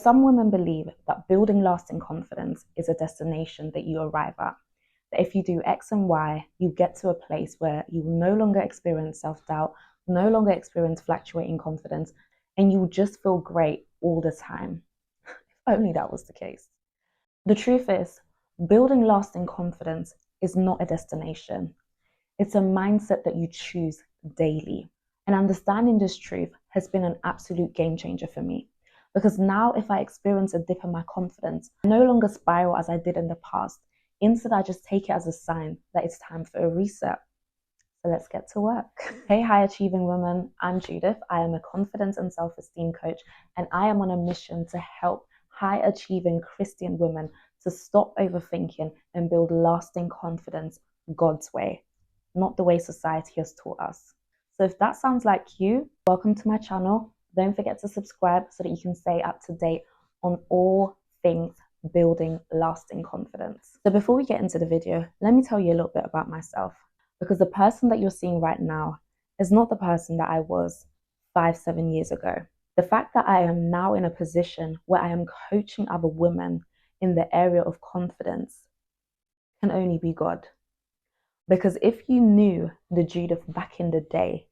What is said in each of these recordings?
Some women believe that building lasting confidence is a destination that you arrive at. That if you do X and Y, you get to a place where you will no longer experience self-doubt, no longer experience fluctuating confidence, and you will just feel great all the time. If only that was the case. The truth is, building lasting confidence is not a destination. It's a mindset that you choose daily. And understanding this truth has been an absolute game changer for me. Because now, if I experience a dip in my confidence, I no longer spiral as I did in the past. Instead, I just take it as a sign that it's time for a reset. So let's get to work. Hey, high achieving women, I'm Judith. I am a confidence and self-esteem coach, and I am on a mission to help high achieving Christian women to stop overthinking and build lasting confidence God's way, not the way society has taught us. So if that sounds like you, welcome to my channel. Don't forget to subscribe so that you can stay up to date on all things building lasting confidence. So before we get into the video, let me tell you a little bit about myself, because the person that you're seeing right now is not the person that I was 5-7 years ago. The fact that I am now in a position where I am coaching other women in the area of confidence can only be God. Because if you knew the Judith back in the day,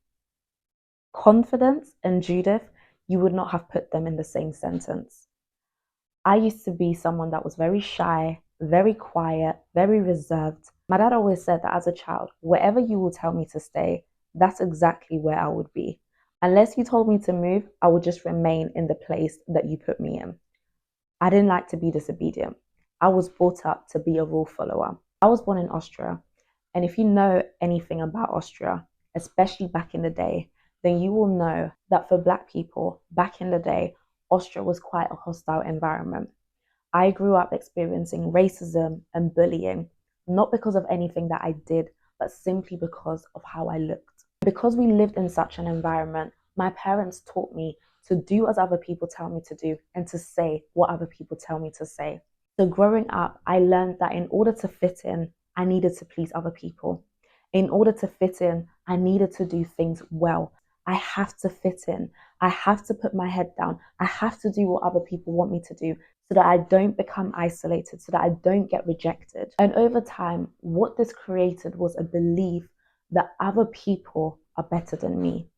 confidence and Judith, you would not have put them in the same sentence. I used to be someone that was very shy, very quiet, very reserved. My dad always said that as a child, wherever you will tell me to stay, that's exactly where I would be. Unless you told me to move, I would just remain in the place that you put me in. I didn't like to be disobedient. I was brought up to be a rule follower. I was born in Austria. And if you know anything about Austria, especially back in the day, then you will know that for Black people back in the day, Austria was quite a hostile environment. I grew up experiencing racism and bullying, not because of anything that I did, but simply because of how I looked. Because we lived in such an environment, my parents taught me to do as other people tell me to do and to say what other people tell me to say. So growing up, I learned that in order to fit in, I needed to please other people. In order to fit in, I needed to do things well. I have to fit in. I have to put my head down. I have to do what other people want me to do so that I don't become isolated, so that I don't get rejected. And over time, what this created was a belief that other people are better than me,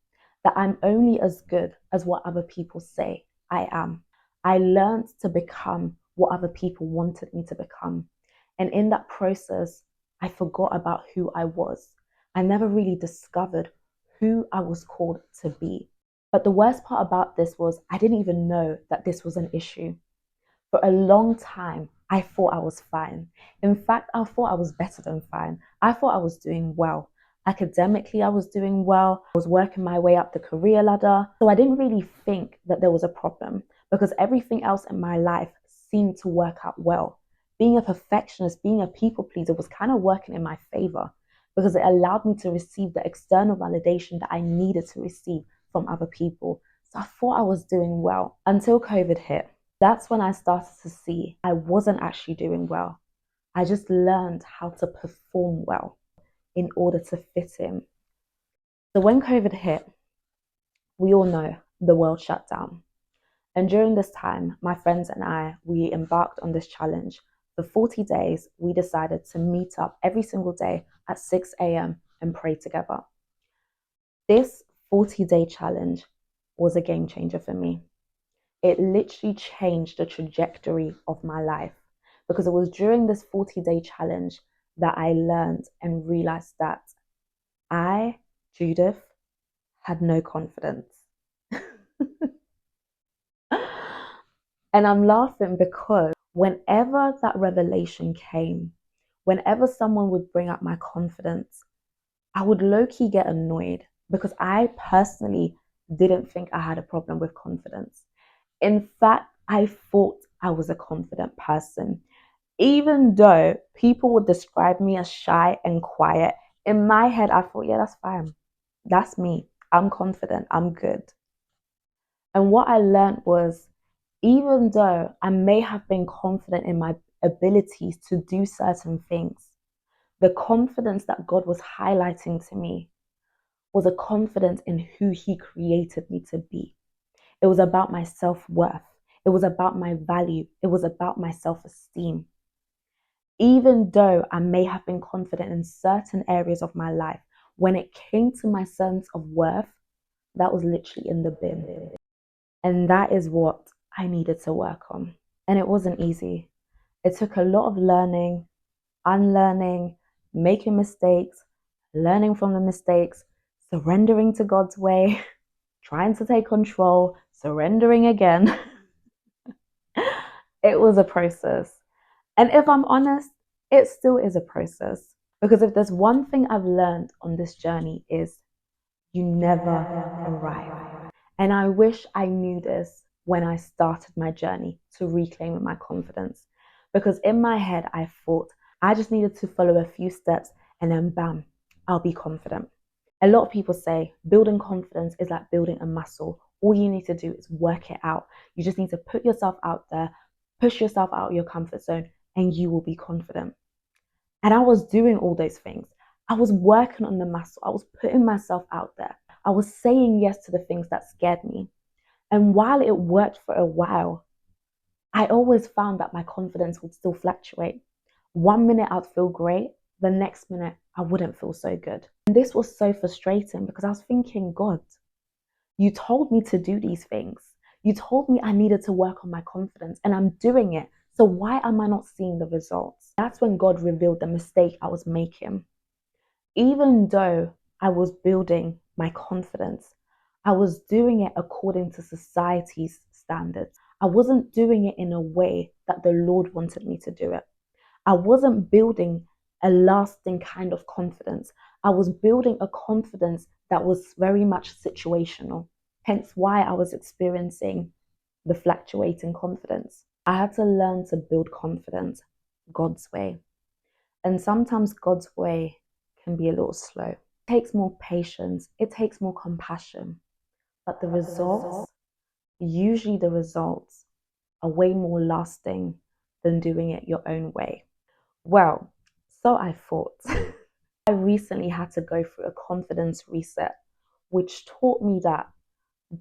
that I'm only as good as what other people say I am. I learned to become what other people wanted me to become. And in that process, I forgot about who I was. I never really discovered who I was called to be. But the worst part about this was I didn't even know that this was an issue. For a long time, I thought I was fine. In fact, I thought I was better than fine. I thought I was doing well. Academically, I was doing well. I was working my way up the career ladder. So I didn't really think that there was a problem because everything else in my life seemed to work out well. Being a perfectionist, being a people pleaser was kind of working in my favor because it allowed me to receive the external validation that I needed to receive from other people. So I thought I was doing well until COVID hit. That's when I started to see I wasn't actually doing well. I just learned how to perform well in order to fit in. So when COVID hit, we all know the world shut down. And during this time, my friends and I, we embarked on this challenge. For 40 days, we decided to meet up every single day at 6 a.m. and pray together. This 40-day challenge was a game changer for me. It literally changed the trajectory of my life because it was during this 40-day challenge that I learned and realized that I, Judith, had no confidence. And I'm laughing because whenever that revelation came, whenever someone would bring up my confidence, I would low-key get annoyed because I personally didn't think I had a problem with confidence. In fact, I thought I was a confident person. Even though people would describe me as shy and quiet, in my head, I thought, yeah, that's fine. That's me. I'm confident. I'm good. And what I learned was, even though I may have been confident in my abilities to do certain things, the confidence that God was highlighting to me was a confidence in who He created me to be. It was about my self-worth. It was about my value. It was about my self-esteem. Even though I may have been confident in certain areas of my life, when it came to my sense of worth, that was literally in the bin. And that is what I needed to work on. And it wasn't easy. It took a lot of learning, unlearning, making mistakes, learning from the mistakes, surrendering to God's way, trying to take control, surrendering again. It was a process. And if I'm honest, it still is a process. Because if there's one thing I've learned on this journey is you never arrive. And I wish I knew this when I started my journey to reclaiming my confidence. Because in my head, I thought I just needed to follow a few steps and then bam, I'll be confident. A lot of people say building confidence is like building a muscle. All you need to do is work it out. You just need to put yourself out there, push yourself out of your comfort zone, and you will be confident. And I was doing all those things. I was working on the muscle. I was putting myself out there. I was saying yes to the things that scared me. And while it worked for a while, I always found that my confidence would still fluctuate. One minute I'd feel great, the next minute I wouldn't feel so good. And this was so frustrating because I was thinking, God, you told me to do these things. You told me I needed to work on my confidence and I'm doing it. So why am I not seeing the results? That's when God revealed the mistake I was making. Even though I was building my confidence, I was doing it according to society's standards. I wasn't doing it in a way that the Lord wanted me to do it. I wasn't building a lasting kind of confidence. I was building a confidence that was very much situational, hence why I was experiencing the fluctuating confidence. I had to learn to build confidence God's way. And sometimes God's way can be a little slow. It takes more patience, it takes more compassion. But the results, usually the results are way more lasting than doing it your own way. Well, so I thought. I recently had to go through a confidence reset, which taught me that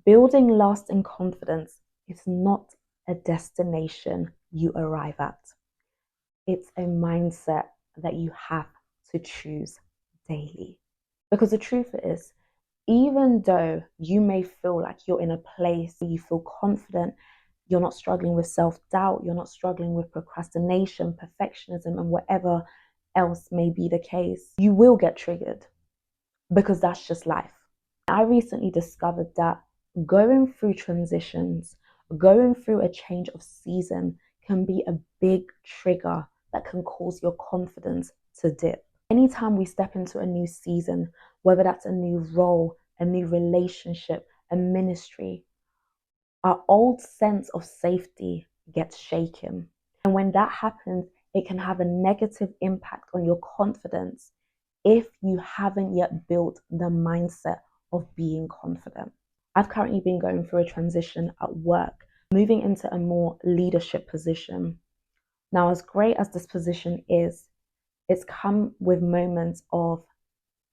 building lasting confidence is not a destination you arrive at. It's a mindset that you have to choose daily. Because the truth is, even though you may feel like you're in a place where you feel confident, you're not struggling with self-doubt, you're not struggling with procrastination, perfectionism, and whatever else may be the case, you will get triggered because that's just life. I recently discovered that going through transitions, going through a change of season can be a big trigger that can cause your confidence to dip. Anytime we step into a new season, whether that's a new role, a new relationship, a ministry, our old sense of safety gets shaken. And when that happens, it can have a negative impact on your confidence if you haven't yet built the mindset of being confident. I've currently been going through a transition at work, moving into a more leadership position. Now, as great as this position is, it's come with moments of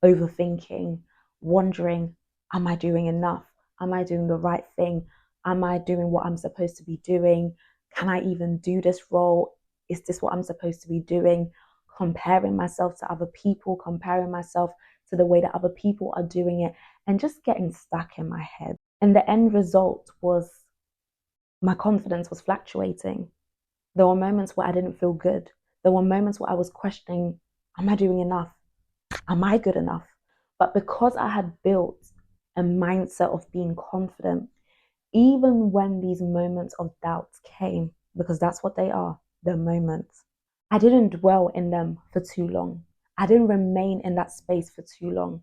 overthinking, wondering, am I doing enough? Am I doing the right thing? Am I doing what I'm supposed to be doing? Can I even do this role? Is this what I'm supposed to be doing? Comparing myself to other people, comparing myself to the way that other people are doing it, and just getting stuck in my head. And the end result was my confidence was fluctuating. There were moments where I didn't feel good. There were moments where I was questioning, am I doing enough? Am I good enough? But because I had built a mindset of being confident, even when these moments of doubt came, because that's what they are, they're moments, I didn't dwell in them for too long. I didn't remain in that space for too long.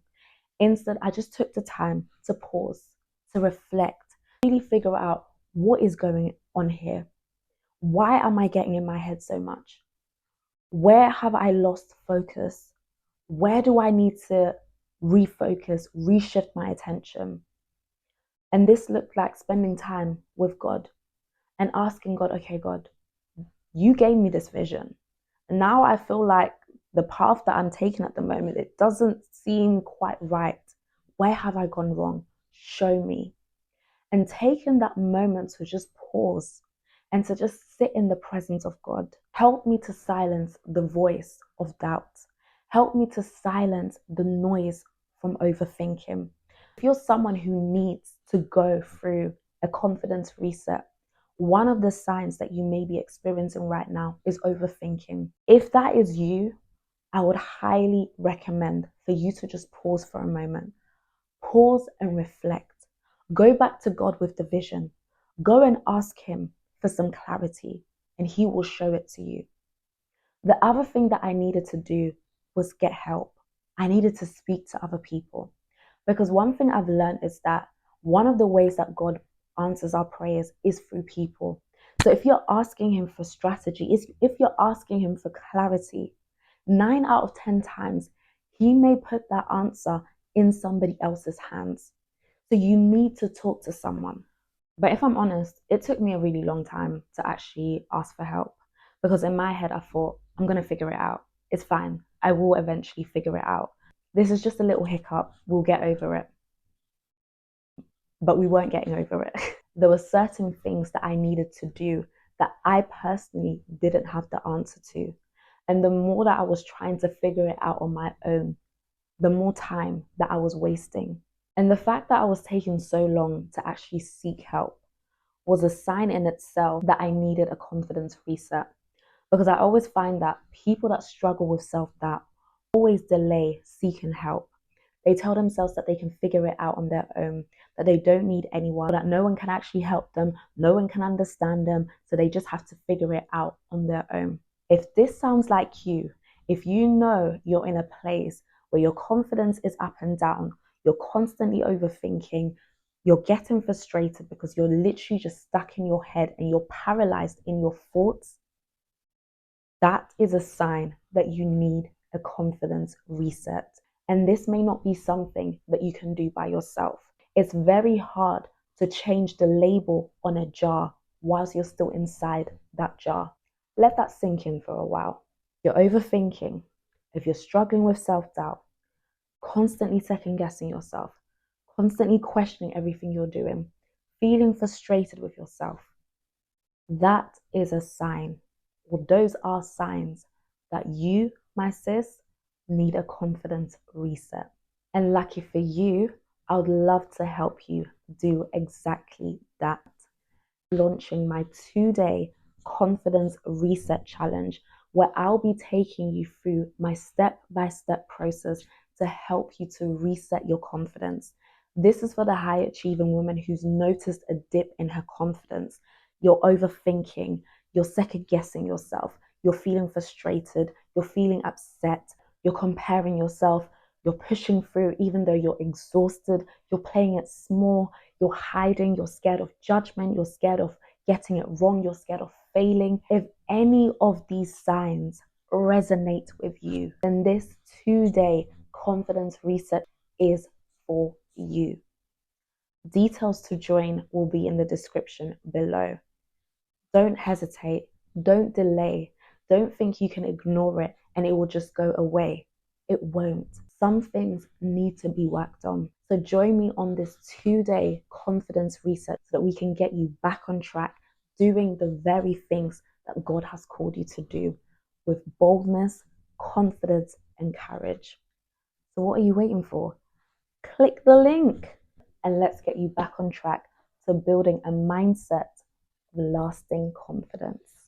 Instead, I just took the time to pause, to reflect, really figure out what is going on here. Why am I getting in my head so much? Where have I lost focus? Where do I need to refocus, reshift my attention? And this looked like spending time with God and asking God, okay, God, you gave me this vision. And now I feel like the path that I'm taking at the moment, it doesn't seem quite right. Where have I gone wrong? Show me. And taking that moment to just pause and to just sit in the presence of God. Help me to silence the voice of doubt. Help me to silence the noise from overthinking. If you're someone who needs to go through a confidence reset, one of the signs that you may be experiencing right now is overthinking. If that is you, I would highly recommend for you to just pause for a moment. Pause and reflect. Go back to God with the vision. Go and ask Him for some clarity, and He will show it to you. The other thing that I needed to do was get help. I needed to speak to other people. Because one thing I've learned is that one of the ways that God answers our prayers is through people. So if you're asking Him for strategy, if you're asking Him for clarity, 9 out of 10 times, He may put that answer in somebody else's hands. So you need to talk to someone. But if I'm honest, it took me a really long time to actually ask for help, because in my head I thought, I'm going to figure it out. It's fine. I will eventually figure it out. This is just a little hiccup. We'll get over it. But we weren't getting over it. There were certain things that I needed to do that I personally didn't have the answer to. And the more that I was trying to figure it out on my own, the more time that I was wasting. And the fact that I was taking so long to actually seek help was a sign in itself that I needed a confidence reset. Because I always find that people that struggle with self-doubt always delay seeking help. They tell themselves that they can figure it out on their own, that they don't need anyone, that no one can actually help them, no one can understand them, so they just have to figure it out on their own. If this sounds like you, if you know you're in a place where your confidence is up and down, you're constantly overthinking, you're getting frustrated because you're literally just stuck in your head and you're paralyzed in your thoughts, that is a sign that you need a confidence reset. And this may not be something that you can do by yourself. It's very hard to change the label on a jar whilst you're still inside that jar. Let that sink in for a while. You're overthinking, if you're struggling with self-doubt, constantly second-guessing yourself, constantly questioning everything you're doing, feeling frustrated with yourself, that is a sign, or those are signs that you, my sis, need a confidence reset. And lucky for you, I would love to help you do exactly that. Launching my 2-day confidence reset challenge, where I'll be taking you through my step-by-step process to help you to reset your confidence. This is for the high achieving woman who's noticed a dip in her confidence. You're overthinking, you're second guessing yourself, you're feeling frustrated, you're feeling upset, you're comparing yourself, you're pushing through even though you're exhausted, you're playing it small, you're hiding, you're scared of judgment, you're scared of getting it wrong, you're scared of failing. If any of these signs resonate with you, then this 2-day confidence reset is for you. Details to join will be in the description below. Don't hesitate, don't delay, don't think you can ignore it and it will just go away. It won't. Some things need to be worked on. So join me on this 2-day confidence reset so that we can get you back on track, doing the very things that God has called you to do with boldness, confidence, and courage. So what are you waiting for? Click the link and let's get you back on track to building a mindset of lasting confidence.